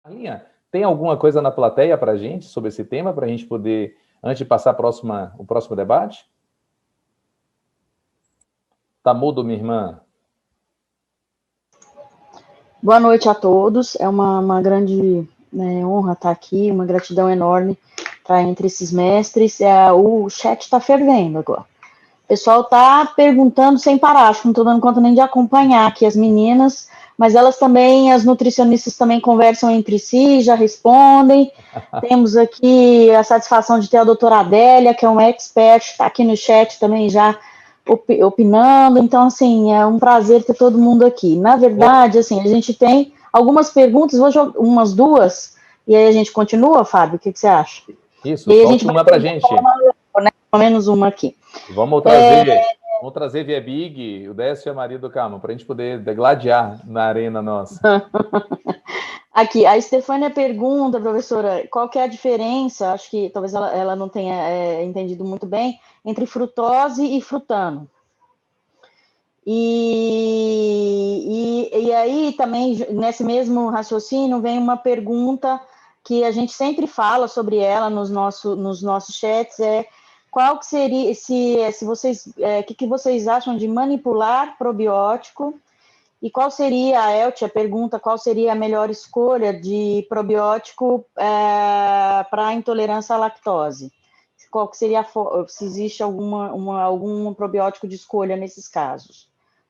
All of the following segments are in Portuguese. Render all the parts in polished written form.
Linha, tem alguma coisa na plateia para a gente sobre esse tema, para a gente poder, antes de passar o próximo debate? Tá mudo, minha irmã? Boa noite a todos, é uma grande honra estar aqui, uma gratidão enorme estar entre esses mestres. O chat está fervendo agora. O pessoal está perguntando sem parar, acho que não estou dando conta nem de acompanhar aqui as meninas, mas elas também, as nutricionistas também conversam entre si, já respondem. Temos aqui a satisfação de ter a doutora Adélia, que é uma expert, está aqui no chat também já opinando, então, assim, é um prazer ter todo mundo aqui. Na verdade, assim, a gente tem algumas perguntas, vou jogar umas duas, e aí a gente continua, Fábio, o que você acha? Isso, solte uma para a gente. Né, pelo menos uma aqui. Vamos trazer via Big o Décio e a Maria do Carmo, para a gente poder degladiar na arena nossa. Aqui, a Estefânia pergunta, professora, qual que é a diferença, acho que talvez ela não tenha entendido muito bem, entre frutose e frutano. E aí também, nesse mesmo raciocínio, vem uma pergunta que a gente sempre fala sobre ela nos nossos chats, qual que seria, se vocês, que vocês acham de manipular probiótico, e qual seria, a Eltia pergunta, qual seria a melhor escolha de probiótico para a intolerância à lactose? Qual que seria, se existe algum probiótico de escolha nesses casos?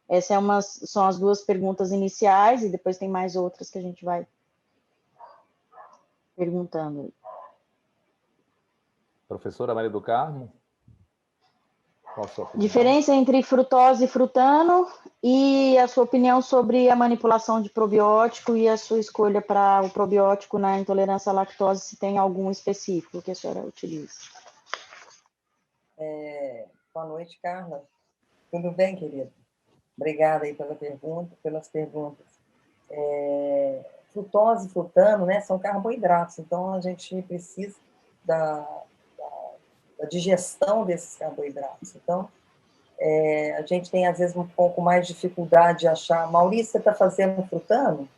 Essas são as duas perguntas iniciais, e depois tem mais outras que a gente vai perguntando. Professora Maria do Carmo? Qual a sua opinião? Diferença entre frutose e frutano, e a sua opinião sobre a manipulação de probiótico e a sua escolha para o probiótico na intolerância à lactose, se tem algum específico que a senhora utiliza. Boa noite, Carla. Tudo bem, querida? Obrigada aí pelas perguntas. Frutose e frutano, né, são carboidratos, então a gente precisa da digestão desses carboidratos. Então, a gente tem, às vezes, um pouco mais de dificuldade de achar. Maurício, você está fazendo frutano?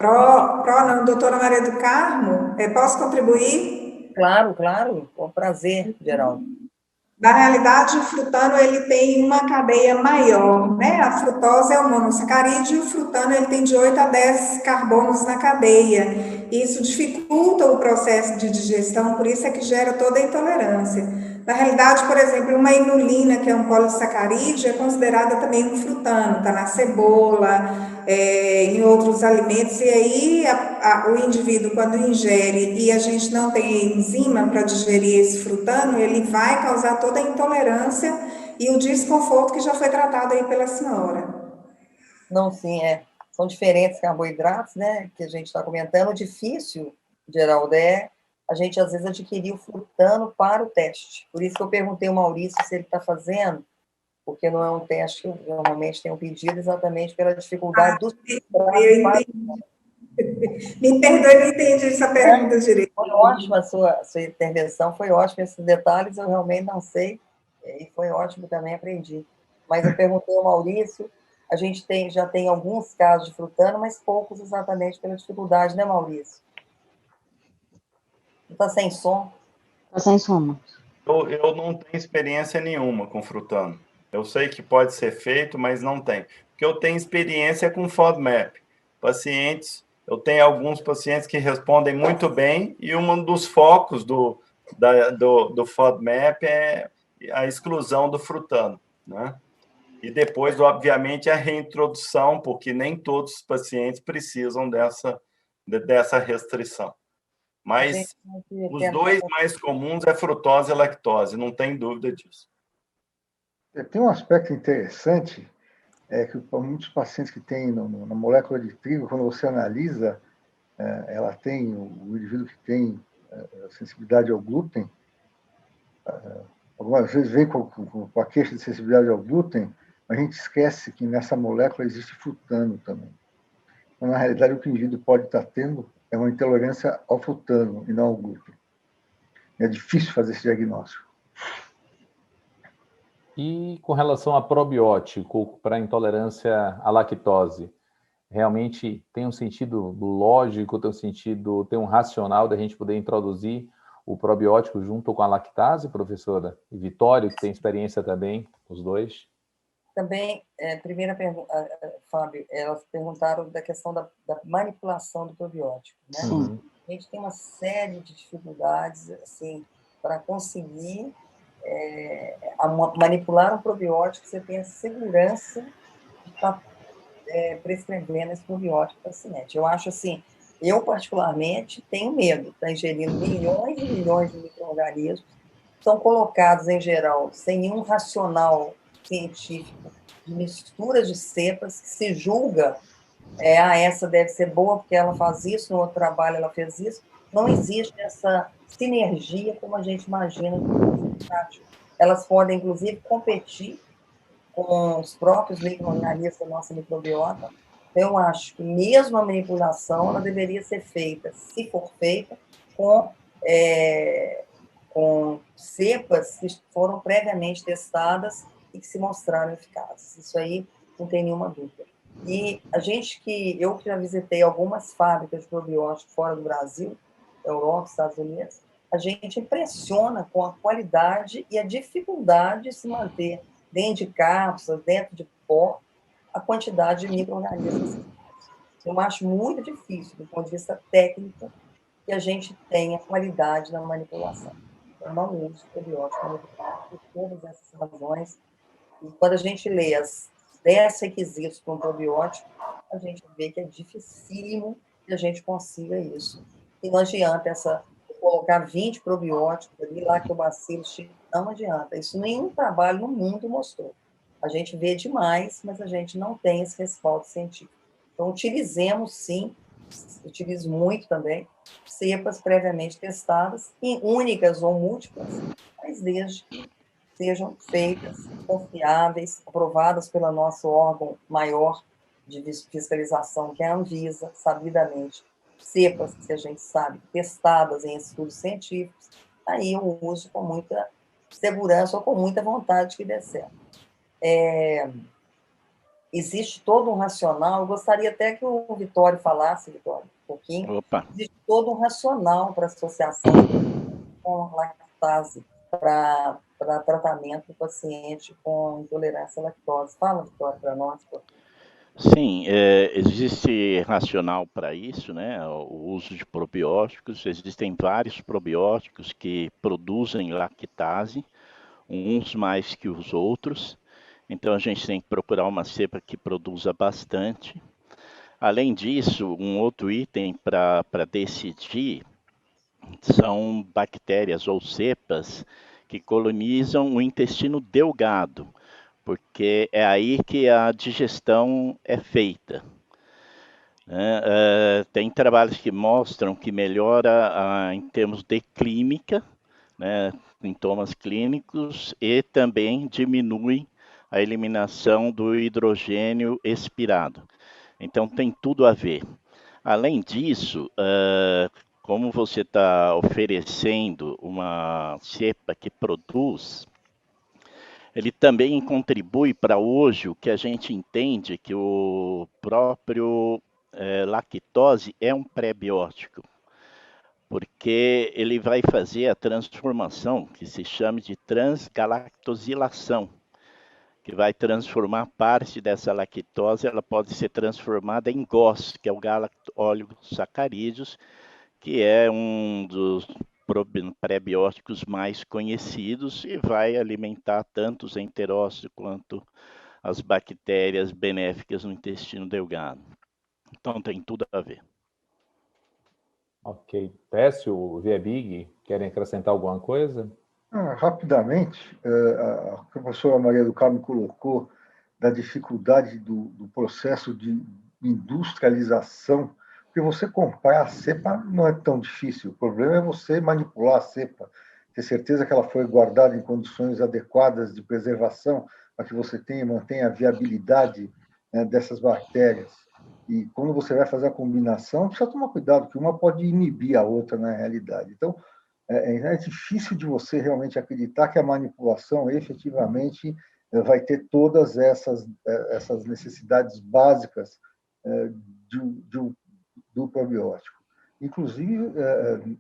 Não, doutora Maria do Carmo, posso contribuir? Claro, com prazer, Geraldo. Na realidade, o frutano ele tem uma cadeia maior, né? A frutose é o monossacarídeo e o frutano ele tem de 8 a 10 carbonos na cadeia. Isso dificulta o processo de digestão, por isso é que gera toda a intolerância. Na realidade, por exemplo, uma inulina, que é um polissacarídeo, é considerada também um frutano, está na cebola, em outros alimentos, e aí o indivíduo, quando ingere e a gente não tem enzima para digerir esse frutano, ele vai causar toda a intolerância e o desconforto que já foi tratado aí pela senhora. Não, sim, são diferentes carboidratos, né, que a gente está comentando. O difícil, Geraldo, a gente, às vezes, adquirir o frutano para o teste. Por isso que eu perguntei ao Maurício se ele está fazendo, porque não é um teste que normalmente tem um pedido exatamente pela dificuldade dos carboidratos. Me perdoe, não entendi essa pergunta direito. Foi ótima a sua intervenção, foi ótima. Esses detalhes eu realmente não sei, e foi ótimo também, aprendi. Mas eu perguntei ao Maurício, a gente já tem alguns casos de frutano, mas poucos exatamente pela dificuldade, né, Maurício? Está sem som? Está sem som. Eu não tenho experiência nenhuma com frutano. Eu sei que pode ser feito, mas não tem. Porque eu tenho experiência com FODMAP. Eu tenho alguns pacientes que respondem muito bem, e um dos focos do FODMAP é a exclusão do frutano, né? E depois, obviamente, a reintrodução, porque nem todos os pacientes precisam dessa restrição. Mas os dois mais comuns é frutose e lactose, não tem dúvida disso. Tem um aspecto interessante, que para muitos pacientes que têm na molécula de trigo, quando você analisa, ela tem, o indivíduo que tem sensibilidade ao glúten, algumas vezes vem com a queixa de sensibilidade ao glúten, a gente esquece que nessa molécula existe frutano também. Então, na realidade, o que o indivíduo pode estar tendo é uma intolerância ao frutano e não ao glúten. É difícil fazer esse diagnóstico. E com relação a probiótico para intolerância à lactose, realmente tem um sentido lógico, tem um racional da gente poder introduzir o probiótico junto com a lactase, professora? E Vitório, que tem experiência também, os dois. Também, primeira pergunta, Fábio, elas perguntaram da questão da manipulação do probiótico, né? Sim. A gente tem uma série de dificuldades, assim, para conseguir manipular um probiótico, você tem a segurança de estar prescrevendo esse probiótico para o paciente. Eu acho assim, eu particularmente tenho medo de estar ingerindo milhões e milhões de micro-organismos, são colocados em geral sem nenhum racional científico de misturas de cepas que se julga essa deve ser boa porque ela faz isso, no outro trabalho ela fez isso. Não existe essa sinergia como a gente imagina no prático. Elas podem, inclusive, competir com os próprios micro-organismos da nossa microbiota. Eu acho que mesmo a manipulação ela deveria ser feita, se for feita, com cepas que foram previamente testadas e que se mostraram eficazes. Isso aí não tem nenhuma dúvida. E eu que já visitei algumas fábricas de probióticos fora do Brasil, Europa, Estados Unidos, a gente impressiona com a qualidade e a dificuldade de se manter dentro de cápsulas, dentro de pó, a quantidade de micro-organismos. Eu acho muito difícil, do ponto de vista técnico, que a gente tenha qualidade na manipulação. Eu não uso probiótico por todas essas razões. E quando a gente lê os 10 requisitos para um probiótico, a gente vê que é dificílimo que a gente consiga isso. E não adianta colocar 20 probióticos ali, lactobacilos, não adianta. Isso nenhum trabalho no mundo mostrou. A gente vê demais, mas a gente não tem esse respaldo científico. Então, utilizemos, sim, utilizo muito também, cepas previamente testadas, únicas ou múltiplas, mas desde que sejam feitas, confiáveis, aprovadas pelo nosso órgão maior de fiscalização, que é a Anvisa, sabidamente, cepas que a gente sabe, testadas em estudos científicos, aí eu uso com muita segurança ou com muita vontade que dê certo. Existe todo um racional, eu gostaria até que o Vitório falasse, Vitório, um pouquinho. Opa. Existe todo um racional para associação com lactase, para tratamento do paciente com intolerância à lactose. Fala, Vitório, para nós. Sim, existe racional para isso, né? O uso de probióticos. Existem vários probióticos que produzem lactase, uns mais que os outros. Então a gente tem que procurar uma cepa que produza bastante. Além disso, um outro item para decidir são bactérias ou cepas que colonizam o intestino delgado, porque é aí que a digestão é feita. Tem trabalhos que mostram que melhora em termos de clínica, né, sintomas clínicos, e também diminui a eliminação do hidrogênio expirado. Então tem tudo a ver. Além disso, como você está oferecendo uma cepa que produz, ele também contribui para hoje o que a gente entende que o próprio lactose é um pré-biótico, porque ele vai fazer a transformação que se chama de transgalactosilação, que vai transformar parte dessa lactose, ela pode ser transformada em GOS, que é o galacto-oligosacarídeos, que é um dos pré-bióticos mais conhecidos e vai alimentar tanto os enterócitos quanto as bactérias benéficas no intestino delgado. Então tem tudo a ver. Ok. Técio, Viebig, querem acrescentar alguma coisa? Rapidamente, a professora Maria do Carmo colocou da dificuldade do processo de industrialização, porque você comprar a cepa não é tão difícil, o problema é você manipular a cepa, ter certeza que ela foi guardada em condições adequadas de preservação, para que você mantenha a viabilidade, né, dessas bactérias. E quando você vai fazer a combinação, precisa tomar cuidado, porque uma pode inibir a outra na realidade. Então, é difícil de você realmente acreditar que a manipulação efetivamente vai ter todas essas necessidades básicas do probiótico. Inclusive,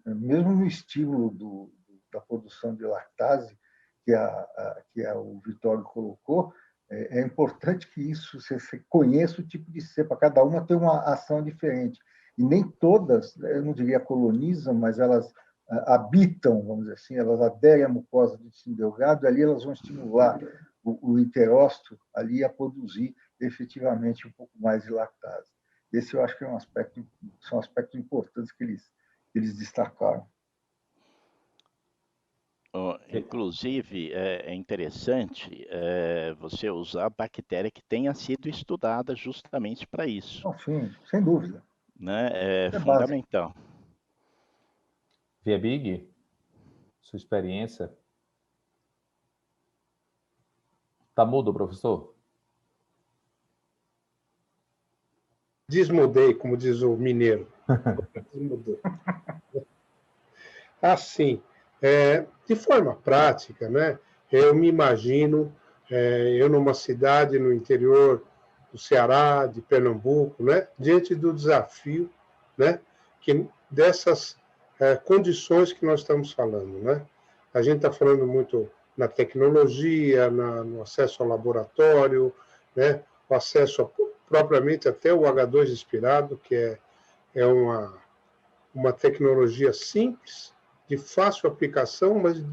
mesmo no estímulo da produção de lactase, que o Vitório colocou, é importante que isso você conheça o tipo de cepa. Cada uma tem uma ação diferente. E nem todas, eu não diria colonizam, mas elas habitam, vamos dizer assim, elas aderem à mucosa do intestino delgado, e ali elas vão estimular o enterócito ali a produzir efetivamente um pouco mais de lactase. Esse eu acho que são aspectos importantes que eles destacaram. Inclusive, é interessante você usar a bactéria que tenha sido estudada justamente para isso. Não, sim, sem dúvida. Né? É fundamental. Via Big, sua experiência. Está mudo, professor? Desmudei, como diz o mineiro. Desmudou. Assim, de forma prática, né, eu me imagino eu numa cidade no interior do Ceará, de Pernambuco, né, diante do desafio, né, dessas condições que nós estamos falando. Né? A gente está falando muito na tecnologia, no acesso ao laboratório, né, o acesso propriamente até o H2 expirado, que é uma tecnologia simples, de fácil aplicação, mas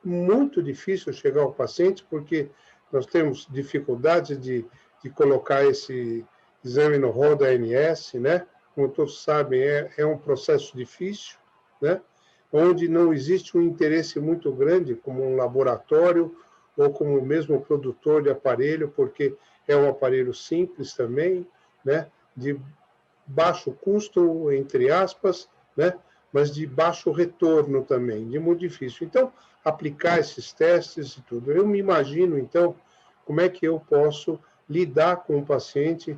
muito difícil chegar ao paciente, porque nós temos dificuldade de colocar esse exame no rol da ANS, né? Como todos sabem, é um processo difícil, né? Onde não existe um interesse muito grande, como um laboratório ou como mesmo produtor de aparelho, porque é um aparelho simples também, né? De baixo custo, entre aspas, né? Mas de baixo retorno também, de muito difícil. Então, aplicar esses testes e tudo. Eu me imagino, então, como é que eu posso lidar com o paciente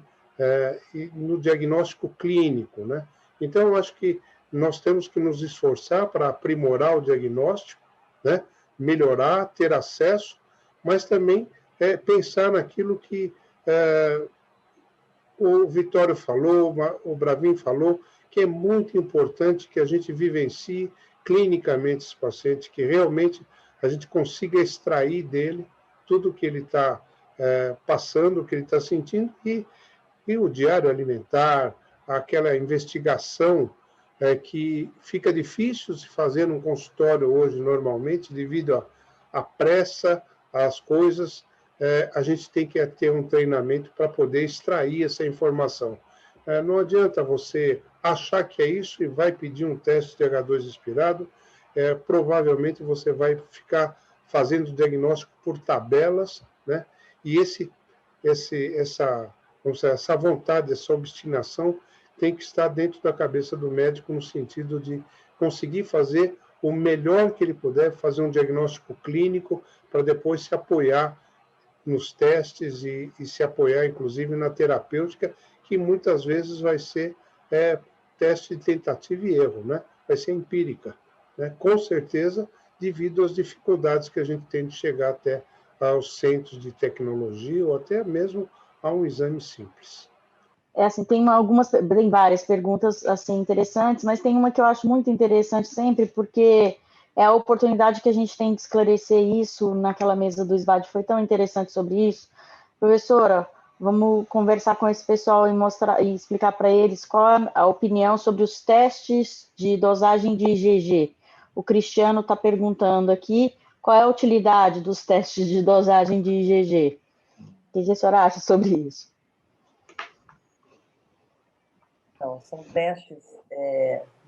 no diagnóstico clínico, né? Então, eu acho que nós temos que nos esforçar para aprimorar o diagnóstico, né? Melhorar, ter acesso, mas também pensar naquilo que o Vitório falou, o Bravin falou, que é muito importante que a gente vivencie clinicamente esse paciente, que realmente a gente consiga extrair dele tudo o que ele está passando, o que ele está sentindo, e o diário alimentar, aquela investigação que fica difícil de fazer num consultório hoje, normalmente, devido à pressa, às coisas, a gente tem que ter um treinamento para poder extrair essa informação. Não adianta você achar que é isso e vai pedir um teste de H2 expirado, provavelmente você vai ficar fazendo diagnóstico por tabelas, né? E essa vontade, essa obstinação tem que estar dentro da cabeça do médico no sentido de conseguir fazer o melhor que ele puder, fazer um diagnóstico clínico para depois se apoiar nos testes e se apoiar, inclusive, na terapêutica, que muitas vezes vai ser teste de tentativa e erro, né? Vai ser empírica, né? Com certeza, devido às dificuldades que a gente tem de chegar até aos centros de tecnologia ou até mesmo a um exame simples. Assim, tem várias perguntas assim interessantes, mas tem uma que eu acho muito interessante sempre, porque é a oportunidade que a gente tem de esclarecer isso naquela mesa do SVAD, foi tão interessante sobre isso. Professora, vamos conversar com esse pessoal e explicar para eles qual é a opinião sobre os testes de dosagem de IgG. O Cristiano está perguntando aqui qual é a utilidade dos testes de dosagem de IgG. O que a senhora acha sobre isso? Então, são testes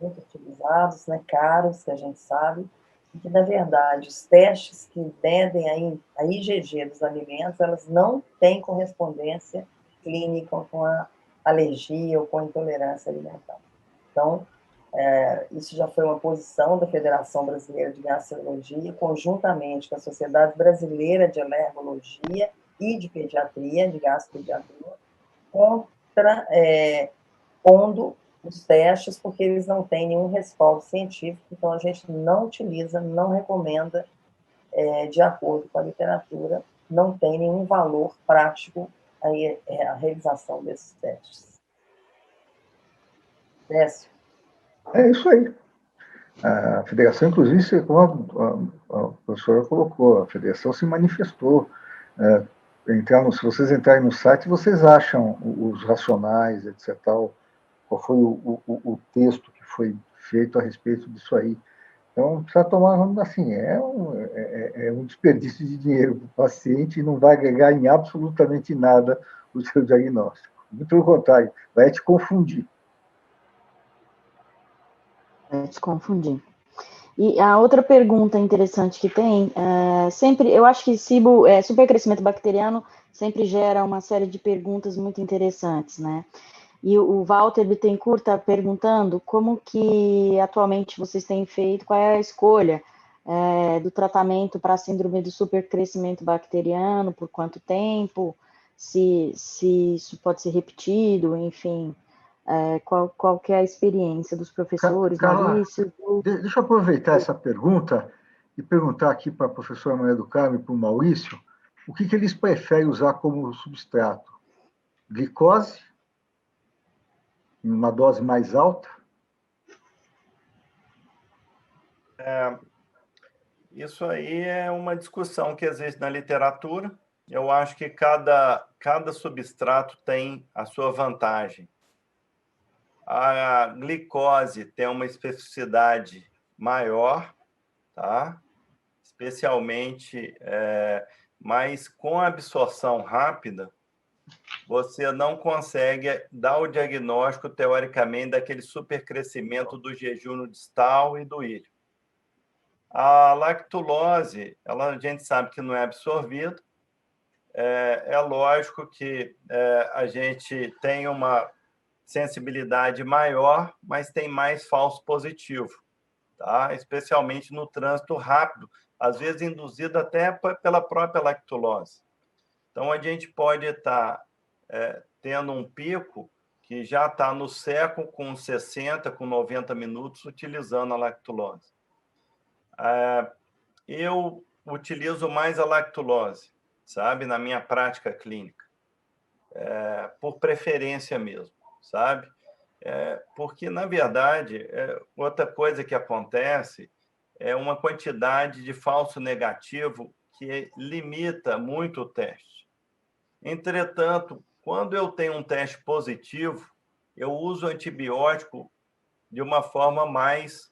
muito utilizados, né, caros, que a gente sabe, e que, na verdade, os testes que medem a IgG dos alimentos, elas não têm correspondência clínica com a alergia ou com a intolerância alimentar. Então, isso já foi uma posição da Federação Brasileira de Gastrologia, conjuntamente com a Sociedade Brasileira de Alergologia e de Pediatria, de Gastropediatria, pondo os testes, porque eles não têm nenhum respaldo científico, então a gente não utiliza, não recomenda, de acordo com a literatura, não tem nenhum valor prático a realização desses testes. Décio. É isso aí. A federação, inclusive, como a professora colocou, a federação se manifestou. Se vocês entrarem no site, vocês acham os racionais, etc. Qual foi o texto que foi feito a respeito disso aí. Então, precisa tomar, assim, é um desperdício de dinheiro para o paciente e não vai agregar em absolutamente nada o seu diagnóstico. Muito pelo contrário, vai te confundir. Vai te confundir. E a outra pergunta interessante que tem, sempre, eu acho que supercrescimento bacteriano sempre gera uma série de perguntas muito interessantes, né? E o Walter Bittencourt está perguntando como que atualmente vocês têm feito, qual é a escolha do tratamento para a síndrome do supercrescimento bacteriano, por quanto tempo, se isso pode ser repetido, enfim, qual que é a experiência dos professores, Carla, Maurício? deixa eu aproveitar essa pergunta e perguntar aqui para a professora Maria do Carmo e para o Maurício o que eles preferem usar como substrato. Glicose, em uma dose mais alta? Isso aí é uma discussão que existe na literatura. Eu acho que cada substrato tem a sua vantagem. A glicose tem uma especificidade maior, tá? Especialmente, mas com a absorção rápida, você não consegue dar o diagnóstico, teoricamente, daquele supercrescimento do jejum distal e do ilho. A lactulose, a gente sabe que não é absorvida. É lógico que a gente tem uma sensibilidade maior, mas tem mais falso positivo, tá? Especialmente no trânsito rápido, às vezes induzido até pela própria lactulose. Então, a gente pode estar tendo um pico que já está no século com 60, com 90 minutos, utilizando a lactulose. Eu utilizo mais a lactulose, sabe, na minha prática clínica, por preferência mesmo, sabe? Porque, na verdade, outra coisa que acontece é uma quantidade de falso negativo que limita muito o teste. Entretanto, quando eu tenho um teste positivo, eu uso antibiótico de uma forma mais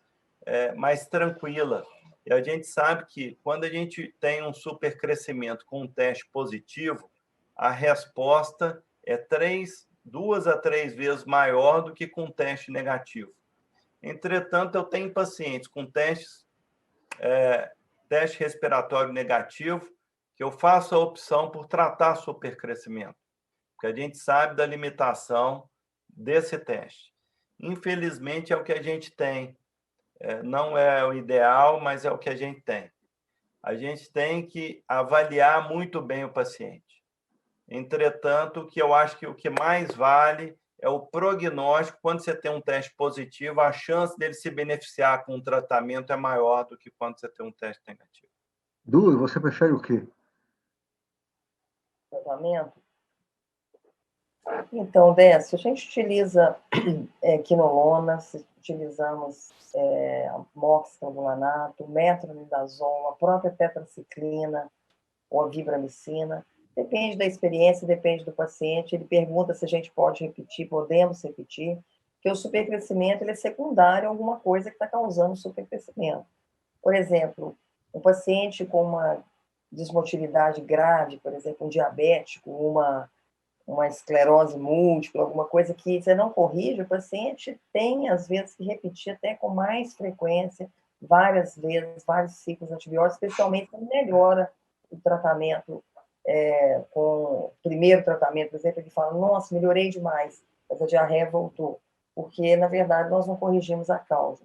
tranquila. E a gente sabe que quando a gente tem um supercrescimento com um teste positivo, a resposta é 2 a 3 vezes maior do que com teste negativo. Entretanto, eu tenho pacientes com teste respiratório negativo que eu faço a opção por tratar supercrescimento, porque a gente sabe da limitação desse teste. Infelizmente, é o que a gente tem. Não é o ideal, mas é o que a gente tem. A gente tem que avaliar muito bem o paciente. Entretanto, que eu acho que o que mais vale é o prognóstico. Quando você tem um teste positivo, a chance dele se beneficiar com o tratamento é maior do que quando você tem um teste negativo. Du, você prefere o quê? Tratamento? Então, Décio, a gente utiliza quinolona, utilizamos amoxicilanato, metronidazol, a própria tetraciclina ou a vibramicina. Depende da experiência, depende do paciente. Ele pergunta se a gente pode repetir, podemos repetir, porque o supercrescimento ele é secundário a alguma coisa que está causando supercrescimento. Por exemplo, um paciente com uma desmotilidade grave, por exemplo, um diabético, uma esclerose múltipla, alguma coisa que você não corrige, o paciente tem, às vezes, que repetir até com mais frequência, várias vezes, vários ciclos antibióticos, especialmente quando melhora o tratamento, com o primeiro tratamento, por exemplo, ele fala, nossa, melhorei demais, mas a diarreia voltou, porque, na verdade, nós não corrigimos a causa.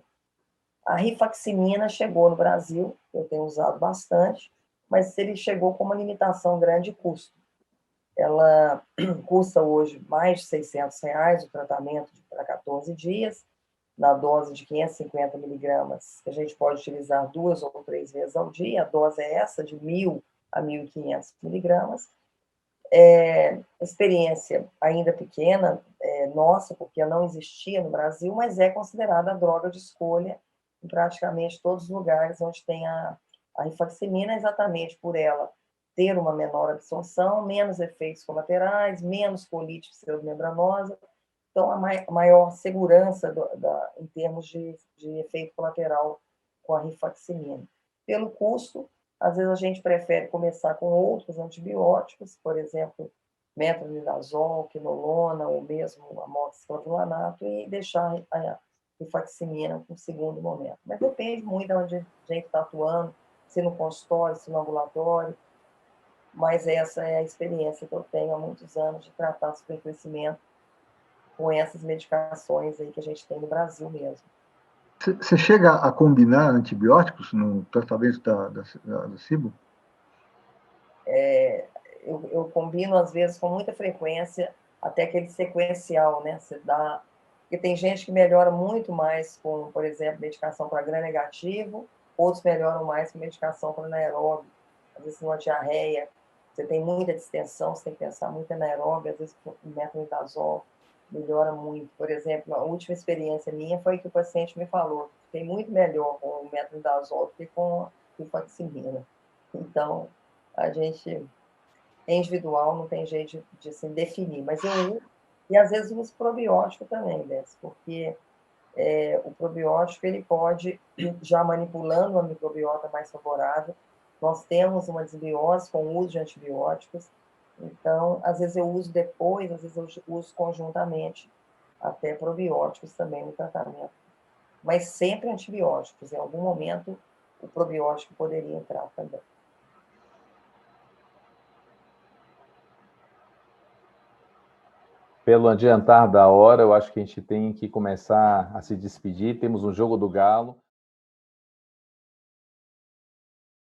A rifaximina chegou no Brasil, eu tenho usado bastante, mas ele chegou com uma limitação grande de custo. Ela custa hoje mais de R$600 o tratamento para 14 dias, na dose de 550 miligramas, que a gente pode utilizar 2 ou 3 vezes ao dia. A dose é essa, de 1.000 a 1.500 miligramas. Experiência ainda pequena, nossa, porque não existia no Brasil, mas é considerada a droga de escolha em praticamente todos os lugares onde tem a rifaximina, exatamente por ela ter uma menor absorção, menos efeitos colaterais, menos colite pseudomembranosa, então a maior segurança em termos de efeito colateral com a rifaximina. Pelo custo, às vezes a gente prefere começar com outros antibióticos, por exemplo, metronidazol, quinolona, ou mesmo amoxicilanonato, e deixar a rifaximina no segundo momento. Mas depende muito de onde a gente está atuando, se no consultório, se no ambulatório, mas essa é a experiência que eu tenho há muitos anos de tratar supercrescimento com essas medicações aí que a gente tem no Brasil mesmo. Você chega a combinar antibióticos no tratamento da SIBO? Eu combino, às vezes, com muita frequência, até aquele sequencial, né? Você dá... Porque tem gente que melhora muito mais com, por exemplo, medicação para gram-negativo, outros melhoram mais com medicação para anaeróbio. Às vezes, numa diarreia, você tem muita distensão, você tem que pensar muito em anaeróbio, às vezes, com metronidazol melhora muito. Por exemplo, a última experiência minha foi que o paciente me falou: fiquei muito melhor com o metronidazol do que com a rifaximina. Então, a gente é individual, não tem jeito de se definir, mas eu uso, e às vezes uso probiótico também, Bess, porque o probiótico ele pode, já manipulando uma microbiota mais favorável, nós temos uma desbiose com o uso de antibióticos, então, às vezes eu uso depois, às vezes eu uso conjuntamente, até probióticos também no tratamento, mas sempre antibióticos, em algum momento o probiótico poderia entrar também. Pelo adiantar da hora, eu acho que a gente tem que começar a se despedir. Temos um jogo do Galo.